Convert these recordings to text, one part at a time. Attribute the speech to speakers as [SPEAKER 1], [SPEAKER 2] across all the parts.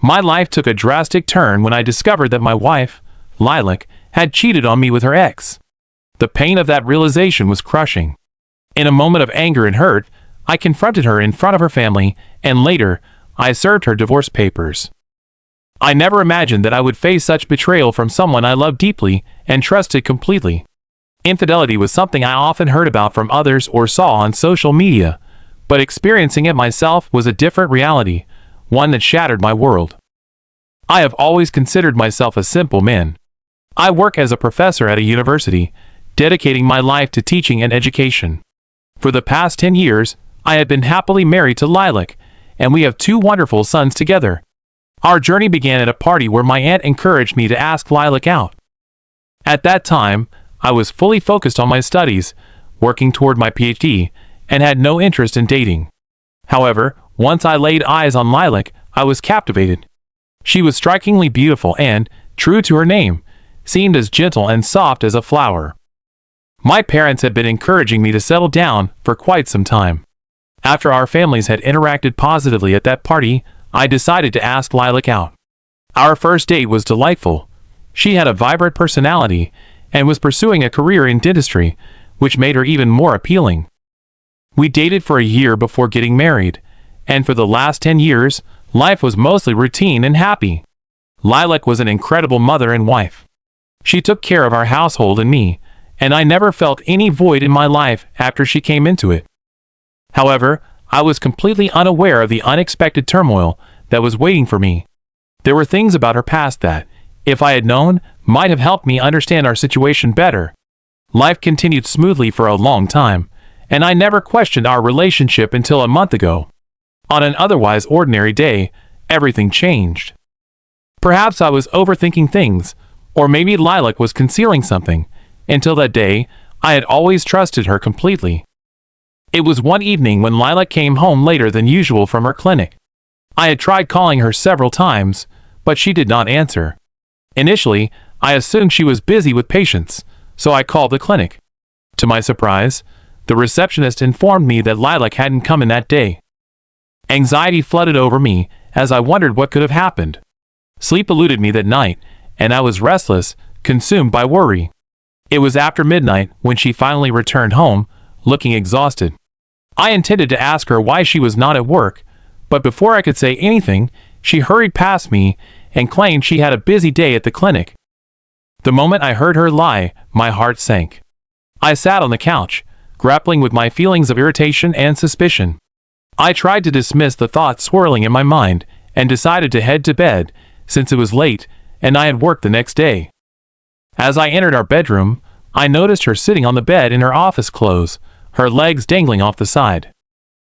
[SPEAKER 1] My life took a drastic turn when I discovered that my wife, Lilac, had cheated on me with her ex. The pain of that realization was crushing. In a moment of anger and hurt, I confronted her in front of her family, and later, I served her divorce papers. I never imagined that I would face such betrayal from someone I loved deeply and trusted completely. Infidelity was something I often heard about from others or saw on social media, but experiencing it myself was a different reality, one that shattered my world. I have always considered myself a simple man. I work as a professor at a university, dedicating my life to teaching and education. For the past 10 years, I have been happily married to Lilac, and we have 2 wonderful sons together. Our journey began at a party where my aunt encouraged me to ask Lilac out. At that time, I was fully focused on my studies, working toward my PhD, and had no interest in dating. However, once I laid eyes on Lilac, I was captivated. She was strikingly beautiful and, true to her name, seemed as gentle and soft as a flower. My parents had been encouraging me to settle down for quite some time. After our families had interacted positively at that party, I decided to ask Lilac out. Our first date was delightful. She had a vibrant personality and was pursuing a career in dentistry, which made her even more appealing. We dated for a year before getting married, and for the last 10 years, life was mostly routine and happy. Lilac was an incredible mother and wife. She took care of our household and me, and I never felt any void in my life after she came into it. However, I was completely unaware of the unexpected turmoil that was waiting for me. There were things about her past that, if I had known, might have helped me understand our situation better. Life continued smoothly for a long time, and I never questioned our relationship until a month ago. On an otherwise ordinary day, everything changed. Perhaps I was overthinking things, or maybe Lilac was concealing something. Until that day, I had always trusted her completely. It was one evening when Lilac came home later than usual from her clinic. I had tried calling her several times, but she did not answer. Initially, I assumed she was busy with patients, so I called the clinic. To my surprise, the receptionist informed me that Lilac hadn't come in that day. Anxiety flooded over me as I wondered what could have happened. Sleep eluded me that night, and I was restless, consumed by worry. It was after midnight when she finally returned home, looking exhausted. I intended to ask her why she was not at work, but before I could say anything, she hurried past me and claimed she had a busy day at the clinic. The moment I heard her lie, my heart sank. I sat on the couch, grappling with my feelings of irritation and suspicion. I tried to dismiss the thoughts swirling in my mind and decided to head to bed, since it was late and I had work the next day. As I entered our bedroom, I noticed her sitting on the bed in her office clothes, her legs dangling off the side.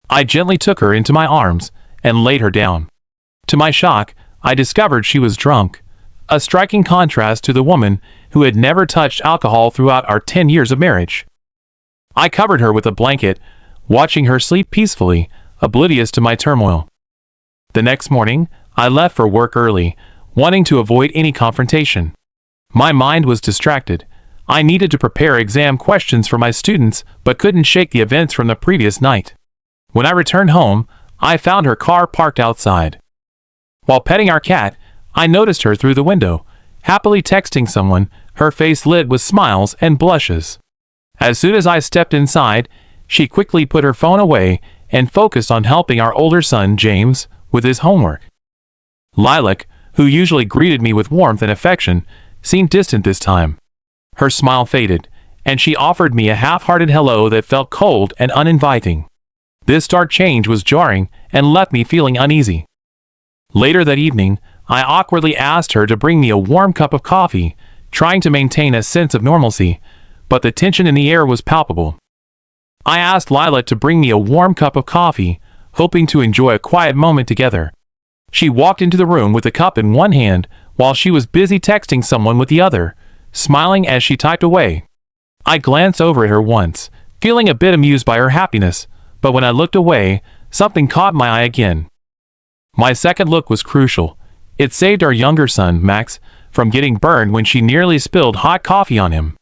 [SPEAKER 1] I gently took her into my arms and laid her down. To my shock, I discovered she was drunk, a striking contrast to the woman who had never touched alcohol throughout our 10 years of marriage. I covered her with a blanket, watching her sleep peacefully, oblivious to my turmoil. The next morning, I left for work early, wanting to avoid any confrontation. My mind was distracted. I needed to prepare exam questions for my students, but couldn't shake the events from the previous night. When I returned home, I found her car parked outside. While petting our cat, I noticed her through the window, happily texting someone, her face lit with smiles and blushes. As soon as I stepped inside, she quickly put her phone away and focused on helping our older son, James, with his homework. Lilac, who usually greeted me with warmth and affection, seemed distant this time. Her smile faded, and she offered me a half-hearted hello that felt cold and uninviting. This stark change was jarring and left me feeling uneasy. Later that evening, I awkwardly asked her to bring me a warm cup of coffee, trying to maintain a sense of normalcy, but the tension in the air was palpable. I asked Lilac to bring me a warm cup of coffee, hoping to enjoy a quiet moment together. She walked into the room with the cup in one hand while she was busy texting someone with the other, smiling as she typed away. I glanced over at her once, feeling a bit amused by her happiness, but when I looked away, something caught my eye again. My second look was crucial. It saved our younger son, Max, from getting burned when she nearly spilled hot coffee on him.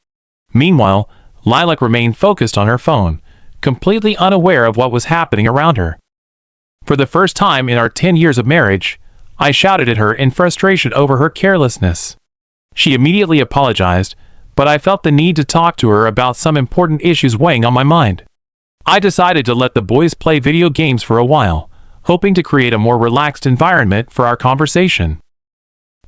[SPEAKER 1] Meanwhile, Lilac remained focused on her phone, completely unaware of what was happening around her. For the first time in our 10 years of marriage, I shouted at her in frustration over her carelessness. She immediately apologized, but I felt the need to talk to her about some important issues weighing on my mind. I decided to let the boys play video games for a while, hoping to create a more relaxed environment for our conversation.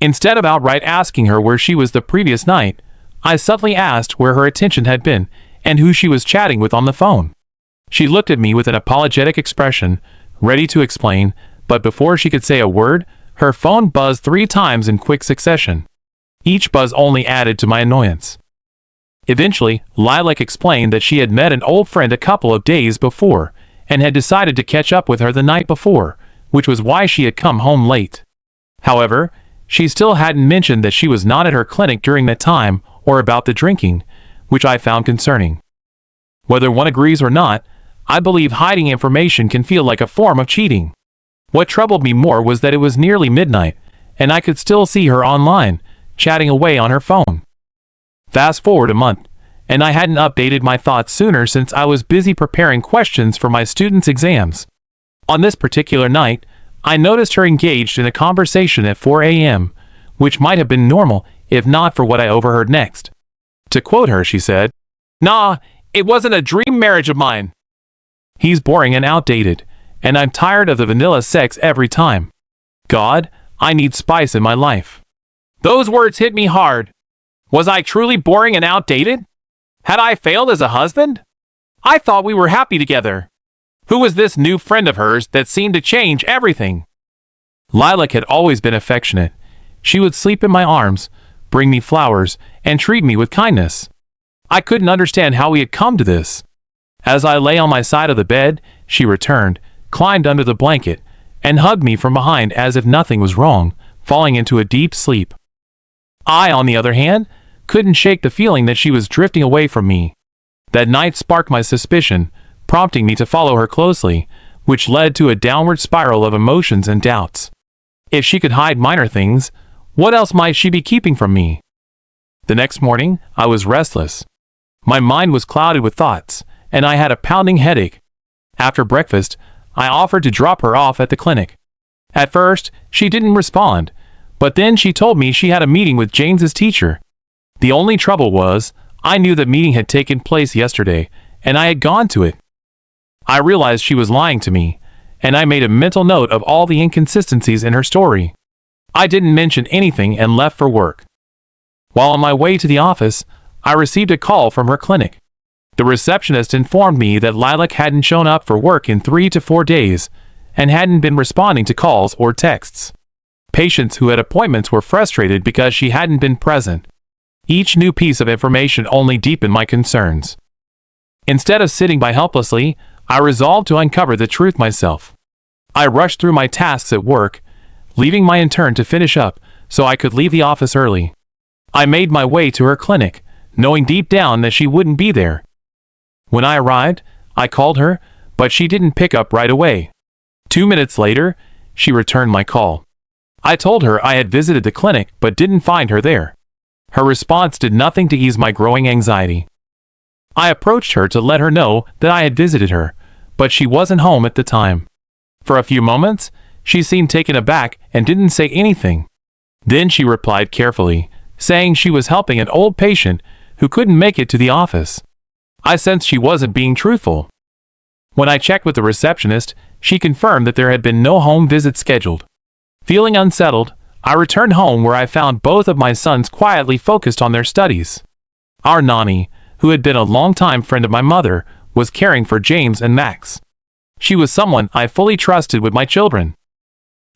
[SPEAKER 1] Instead of outright asking her where she was the previous night, I subtly asked where her attention had been and who she was chatting with on the phone. She looked at me with an apologetic expression, ready to explain, but before she could say a word, her phone buzzed 3 times in quick succession. Each buzz only added to my annoyance. Eventually, Lilac explained that she had met an old friend a couple of days before and had decided to catch up with her the night before, which was why she had come home late. However, she still hadn't mentioned that she was not at her clinic during that time or about the drinking, which I found concerning. Whether one agrees or not, I believe hiding information can feel like a form of cheating. What troubled me more was that it was nearly midnight, and I could still see her online, chatting away on her phone. Fast forward a month, and I hadn't updated my thoughts sooner since I was busy preparing questions for my students' exams. On this particular night, I noticed her engaged in a conversation at 4 a.m., which might have been normal if not for what I overheard next. To quote her, she said, "Nah, it wasn't a dream marriage of mine. He's boring and outdated, and I'm tired of the vanilla sex every time. God, I need spice in my life." Those words hit me hard. Was I truly boring and outdated? Had I failed as a husband? I thought we were happy together. Who was this new friend of hers that seemed to change everything? Lilac had always been affectionate. She would sleep in my arms, bring me flowers, and treat me with kindness. I couldn't understand how we had come to this. As I lay on my side of the bed, she returned, climbed under the blanket, and hugged me from behind as if nothing was wrong, falling into a deep sleep. I, on the other hand, couldn't shake the feeling that she was drifting away from me. That night sparked my suspicion, prompting me to follow her closely, which led to a downward spiral of emotions and doubts. If she could hide minor things, what else might she be keeping from me? The next morning, I was restless. My mind was clouded with thoughts, and I had a pounding headache. After breakfast, I offered to drop her off at the clinic. At first, she didn't respond, but then she told me she had a meeting with James's teacher. The only trouble was, I knew the meeting had taken place yesterday, and I had gone to it. I realized she was lying to me, and I made a mental note of all the inconsistencies in her story. I didn't mention anything and left for work. While on my way to the office, I received a call from her clinic. The receptionist informed me that Lilac hadn't shown up for work in 3 to 4 days, and hadn't been responding to calls or texts. Patients who had appointments were frustrated because she hadn't been present. Each new piece of information only deepened my concerns. Instead of sitting by helplessly, I resolved to uncover the truth myself. I rushed through my tasks at work, leaving my intern to finish up so I could leave the office early. I made my way to her clinic, knowing deep down that she wouldn't be there. When I arrived, I called her, but she didn't pick up right away. 2 minutes later, she returned my call. I told her I had visited the clinic but didn't find her there. Her response did nothing to ease my growing anxiety. I approached her to let her know that I had visited her, but she wasn't home at the time. For a few moments, she seemed taken aback and didn't say anything. Then she replied carefully, saying she was helping an old patient who couldn't make it to the office. I sensed she wasn't being truthful. When I checked with the receptionist, she confirmed that there had been no home visit scheduled. Feeling unsettled, I returned home where I found both of my sons quietly focused on their studies. Our nanny, who had been a longtime friend of my mother, was caring for James and Max. She was someone I fully trusted with my children.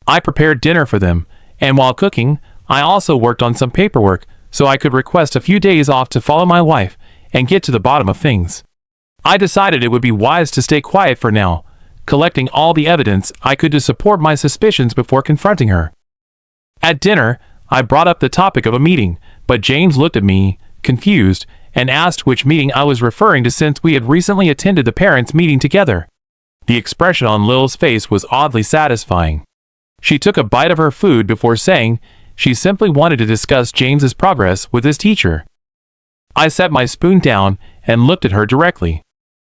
[SPEAKER 1] I prepared dinner for them, and while cooking, I also worked on some paperwork so I could request a few days off to follow my wife and get to the bottom of things. I decided it would be wise to stay quiet for now, collecting all the evidence I could to support my suspicions before confronting her. At dinner, I brought up the topic of a meeting, but James looked at me, confused, and asked which meeting I was referring to since we had recently attended the parents' meeting together. The expression on Lil's face was oddly satisfying. She took a bite of her food before saying she simply wanted to discuss James's progress with his teacher. I set my spoon down and looked at her directly.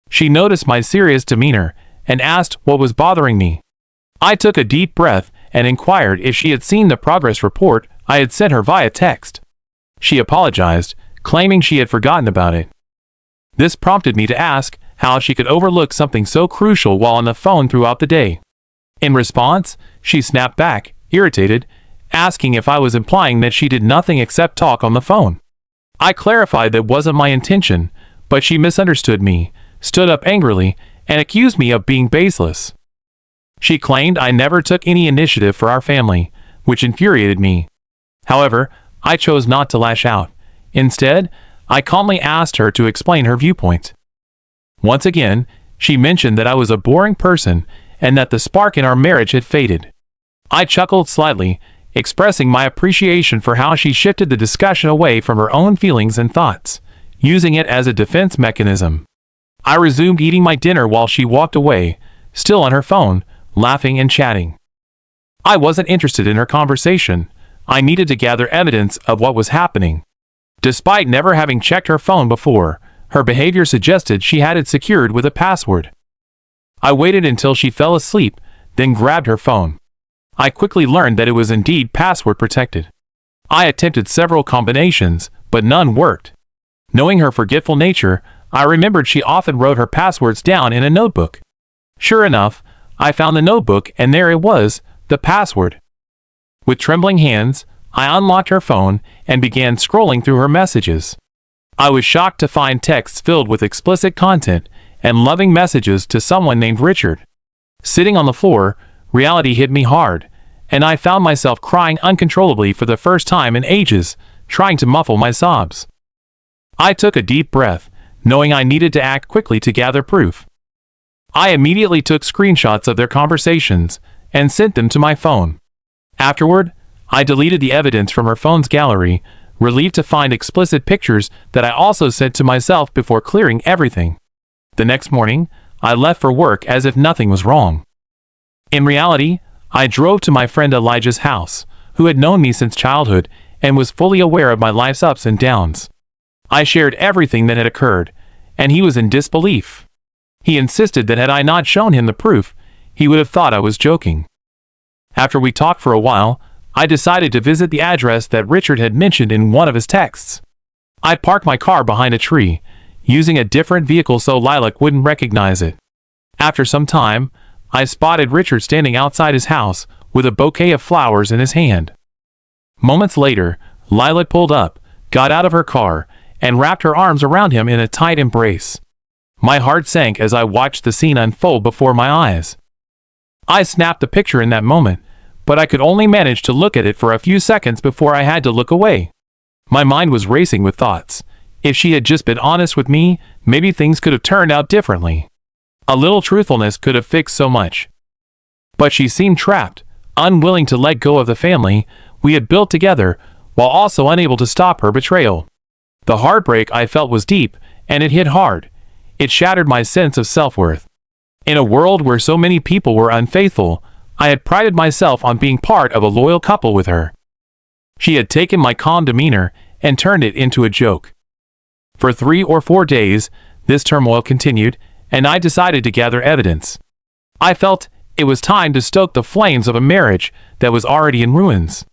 [SPEAKER 1] She noticed my serious demeanor and asked what was bothering me. I took a deep breath and inquired if she had seen the progress report I had sent her via text. She apologized, claiming she had forgotten about it. This prompted me to ask how she could overlook something so crucial while on the phone throughout the day. In response, she snapped back, irritated, asking if I was implying that she did nothing except talk on the phone. I clarified that wasn't my intention, but she misunderstood me, stood up angrily, and accused me of being baseless. She claimed I never took any initiative for our family, which infuriated me. However, I chose not to lash out. Instead, I calmly asked her to explain her viewpoint. Once again, she mentioned that I was a boring person and that the spark in our marriage had faded. I chuckled slightly, expressing my appreciation for how she shifted the discussion away from her own feelings and thoughts, using it as a defense mechanism. I resumed eating my dinner while she walked away, still on her phone, laughing and chatting. I wasn't interested in her conversation. I needed to gather evidence of what was happening. Despite never having checked her phone before, her behavior suggested she had it secured with a password. I waited until she fell asleep, then grabbed her phone. I quickly learned that it was indeed password protected. I attempted several combinations, but none worked. Knowing her forgetful nature, I remembered she often wrote her passwords down in a notebook. Sure enough, I found the notebook and there it was, the password. With trembling hands, I unlocked her phone and began scrolling through her messages. I was shocked to find texts filled with explicit content and loving messages to someone named Richard. Sitting on the floor, reality hit me hard, and I found myself crying uncontrollably for the first time in ages, trying to muffle my sobs. I took a deep breath, knowing I needed to act quickly to gather proof. I immediately took screenshots of their conversations and sent them to my phone. Afterward, I deleted the evidence from her phone's gallery, relieved to find explicit pictures that I also sent to myself before clearing everything. The next morning, I left for work as if nothing was wrong. In reality, I drove to my friend Elijah's house, who had known me since childhood and was fully aware of my life's ups and downs. I shared everything that had occurred, and he was in disbelief. He insisted that had I not shown him the proof, he would have thought I was joking. After we talked for a while, I decided to visit the address that Richard had mentioned in one of his texts. I parked my car behind a tree, using a different vehicle so Lilac wouldn't recognize it. After some time, I spotted Richard standing outside his house with a bouquet of flowers in his hand. Moments later, Lilac pulled up, got out of her car, and wrapped her arms around him in a tight embrace. My heart sank as I watched the scene unfold before my eyes. I snapped the picture in that moment, but I could only manage to look at it for a few seconds before I had to look away. My mind was racing with thoughts. If she had just been honest with me, maybe things could have turned out differently. A little truthfulness could have fixed so much. But she seemed trapped, unwilling to let go of the family we had built together, while also unable to stop her betrayal. The heartbreak I felt was deep, and it hit hard. It shattered my sense of self-worth. In a world where so many people were unfaithful, I had prided myself on being part of a loyal couple with her. She had taken my calm demeanor and turned it into a joke. For 3 or 4 days, this turmoil continued, and I decided to gather evidence. I felt it was time to stoke the flames of a marriage that was already in ruins.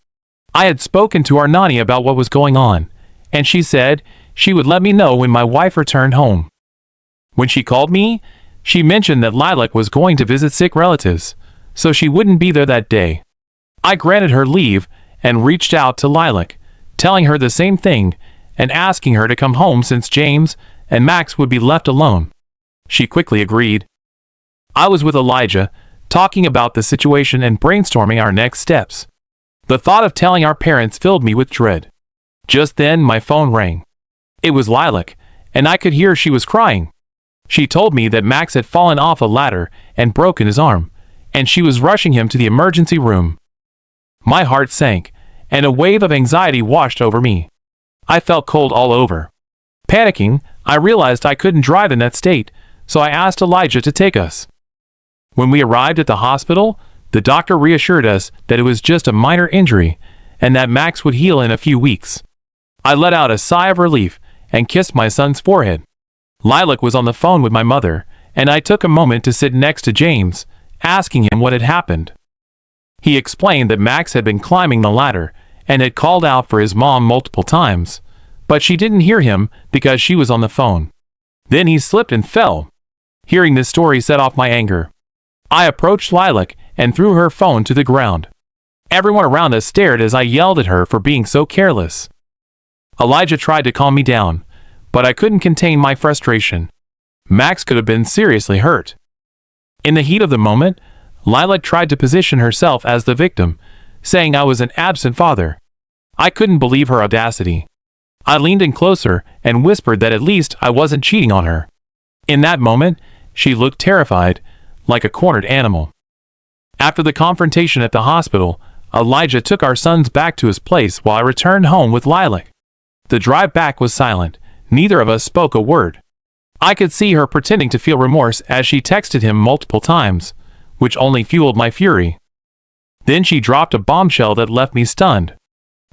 [SPEAKER 1] I had spoken to our nanny about what was going on, and she said she would let me know when my wife returned home. When she called me, she mentioned that Lilac was going to visit sick relatives, so she wouldn't be there that day. I granted her leave and reached out to Lilac, telling her the same thing and asking her to come home since James and Max would be left alone. She quickly agreed. I was with Elijah, talking about the situation and brainstorming our next steps. The thought of telling our parents filled me with dread. Just then my phone rang. It was Lilac, and I could hear she was crying. She told me that Max had fallen off a ladder and broken his arm, and she was rushing him to the emergency room. My heart sank, and a wave of anxiety washed over me. I felt cold all over. Panicking, I realized I couldn't drive in that state, so I asked Elijah to take us. When we arrived at the hospital, the doctor reassured us that it was just a minor injury, and that Max would heal in a few weeks. I let out a sigh of relief and kissed my son's forehead. Lilac was on the phone with my mother, and I took a moment to sit next to James, asking him what had happened. He explained that Max had been climbing the ladder and had called out for his mom multiple times, but she didn't hear him because she was on the phone. Then he slipped and fell. Hearing this story set off my anger. I approached Lilac and threw her phone to the ground. Everyone around us stared as I yelled at her for being so careless. Elijah tried to calm me down, but I couldn't contain my frustration. Max could have been seriously hurt. In the heat of the moment, Lilac tried to position herself as the victim, saying I was an absent father. I couldn't believe her audacity. I leaned in closer and whispered that at least I wasn't cheating on her. In that moment, she looked terrified, like a cornered animal. After the confrontation at the hospital, Elijah took our sons back to his place while I returned home with Lilac. The drive back was silent. Neither of us spoke a word. I could see her pretending to feel remorse as she texted him multiple times, which only fueled my fury. Then she dropped a bombshell that left me stunned.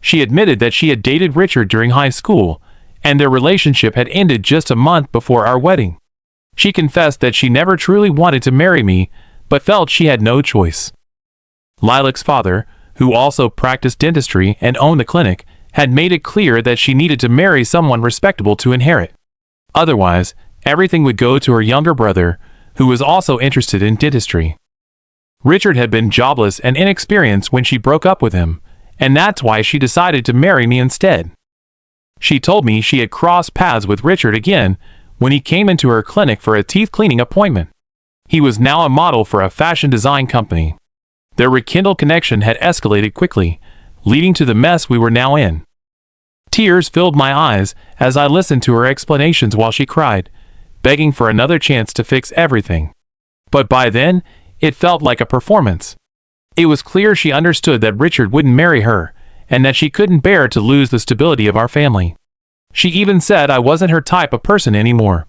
[SPEAKER 1] She admitted that she had dated Richard during high school, and their relationship had ended just a month before our wedding. She confessed that she never truly wanted to marry me, but felt she had no choice. Lilac's father, who also practiced dentistry and owned a clinic, had made it clear that she needed to marry someone respectable to inherit. Otherwise, everything would go to her younger brother, who was also interested in dentistry. Richard had been jobless and inexperienced when she broke up with him, and that's why she decided to marry me instead. She told me she had crossed paths with Richard again when he came into her clinic for a teeth cleaning appointment. He was now a model for a fashion design company. Their rekindled connection had escalated quickly, leading to the mess we were now in. Tears filled my eyes as I listened to her explanations while she cried, begging for another chance to fix everything. But by then, it felt like a performance. It was clear she understood that Richard wouldn't marry her, and that she couldn't bear to lose the stability of our family. She even said I wasn't her type of person anymore.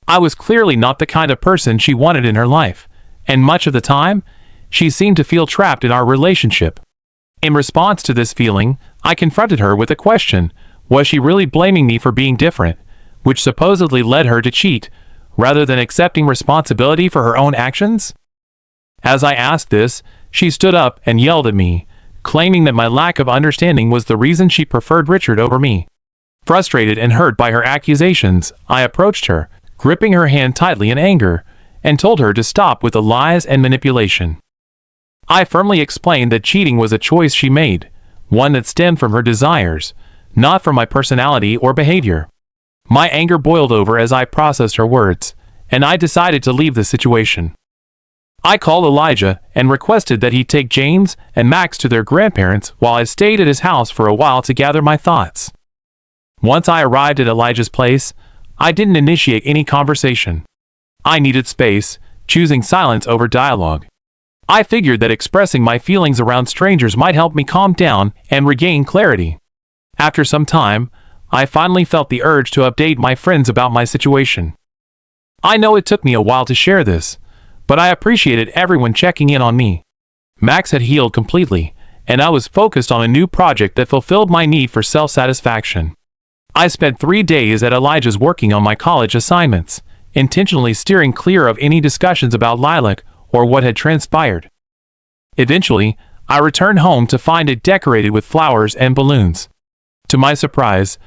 [SPEAKER 1] I was clearly not the kind of person she wanted in her life, and much of the time, she seemed to feel trapped in our relationship. In response to this feeling, I confronted her with a question: was she really blaming me for being different, which supposedly led her to cheat, rather than accepting responsibility for her own actions? As I asked this, she stood up and yelled at me, claiming that my lack of understanding was the reason she preferred Richard over me. Frustrated and hurt by her accusations, I approached her, gripping her hand tightly in anger, and told her to stop with the lies and manipulation. I firmly explained that cheating was a choice she made, one that stemmed from her desires, not from my personality or behavior. My anger boiled over as I processed her words, and I decided to leave the situation. I called Elijah and requested that he take James and Max to their grandparents while I stayed at his house for a while to gather my thoughts. Once I arrived at Elijah's place, I didn't initiate any conversation. I needed space, choosing silence over dialogue. I figured that expressing my feelings around strangers might help me calm down and regain clarity. After some time, I finally felt the urge to update my friends about my situation. I know it took me a while to share this, but I appreciated everyone checking in on me. Max had healed completely, and I was focused on a new project that fulfilled my need for self-satisfaction. I spent 3 days at Elijah's working on my college assignments, intentionally steering clear of any discussions about Lilac or what had transpired. Eventually, I returned home to find it decorated with flowers and balloons. To my surprise,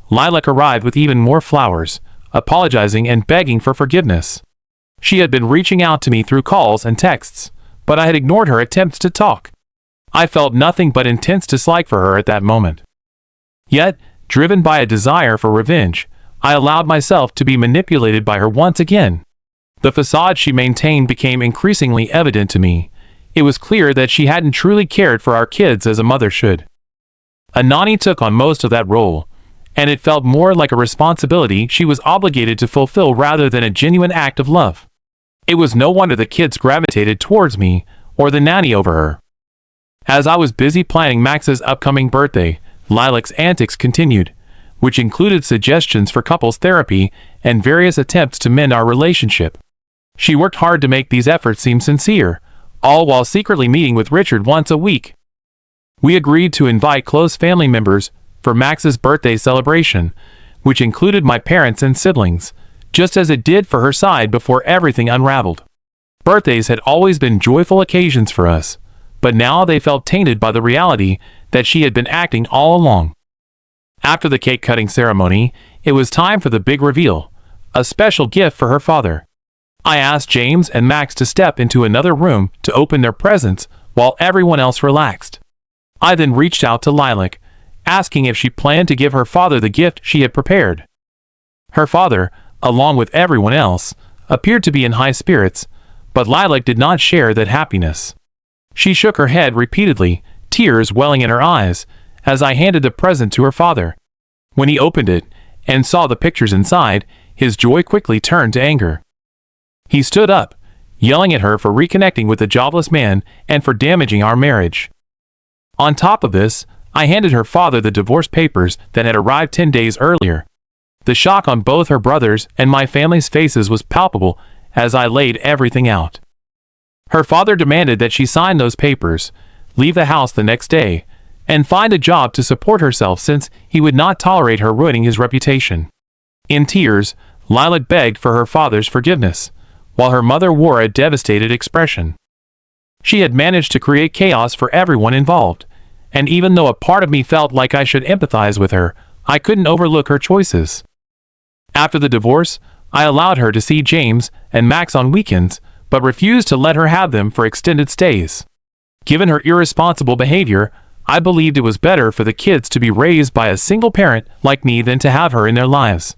[SPEAKER 1] Lilac arrived with even more flowers, apologizing and begging for forgiveness. She had been reaching out to me through calls and texts, but I had ignored her attempts to talk. I felt nothing but intense dislike for her at that moment. Yet, driven by a desire for revenge, I allowed myself to be manipulated by her once again. The facade she maintained became increasingly evident to me. It was clear that she hadn't truly cared for our kids as a mother should. Anani took on most of that role, and it felt more like a responsibility she was obligated to fulfill rather than a genuine act of love. It was no wonder the kids gravitated towards me, or the nanny over her. As I was busy planning Max's upcoming birthday, Lilac's antics continued, which included suggestions for couples therapy and various attempts to mend our relationship. She worked hard to make these efforts seem sincere, all while secretly meeting with Richard once a week. We agreed to invite close family members for Max's birthday celebration, which included my parents and siblings, just as it did for her side before everything unraveled. Birthdays had always been joyful occasions for us, but now they felt tainted by the reality that she had been acting all along. After the cake-cutting ceremony, it was time for the big reveal, a special gift for her father. I asked James and Max to step into another room to open their presents while everyone else relaxed. I then reached out to Lilac, asking if she planned to give her father the gift she had prepared. Her father, along with everyone else, appeared to be in high spirits, but Lilac did not share that happiness. She shook her head repeatedly, tears welling in her eyes, as I handed the present to her father. When he opened it and saw the pictures inside, his joy quickly turned to anger. He stood up, yelling at her for reconnecting with a jobless man and for damaging our marriage. On top of this, I handed her father the divorce papers that had arrived 10 days earlier. The shock on both her brothers and my family's faces was palpable as I laid everything out. Her father demanded that she sign those papers, leave the house the next day, and find a job to support herself since he would not tolerate her ruining his reputation. In tears, Lilac begged for her father's forgiveness, while her mother wore a devastated expression. She had managed to create chaos for everyone involved, and even though a part of me felt like I should empathize with her, I couldn't overlook her choices. After the divorce, I allowed her to see James and Max on weekends, but refused to let her have them for extended stays. Given her irresponsible behavior, I believed it was better for the kids to be raised by a single parent like me than to have her in their lives.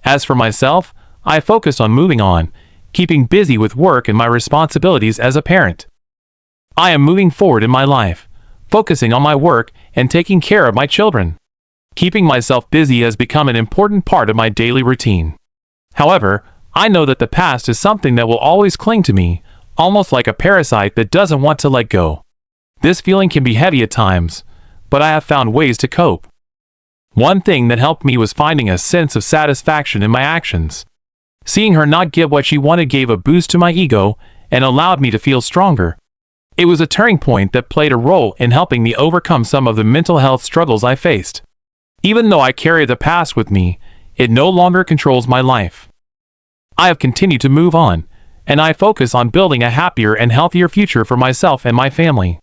[SPEAKER 1] As for myself, I focused on moving on, keeping busy with work and my responsibilities as a parent. I am moving forward in my life, focusing on my work and taking care of my children. Keeping myself busy has become an important part of my daily routine. However, I know that the past is something that will always cling to me, almost like a parasite that doesn't want to let go. This feeling can be heavy at times, but I have found ways to cope. One thing that helped me was finding a sense of satisfaction in my actions. Seeing her not get what she wanted gave a boost to my ego and allowed me to feel stronger. It was a turning point that played a role in helping me overcome some of the mental health struggles I faced. Even though I carry the past with me, it no longer controls my life. I have continued to move on, and I focus on building a happier and healthier future for myself and my family.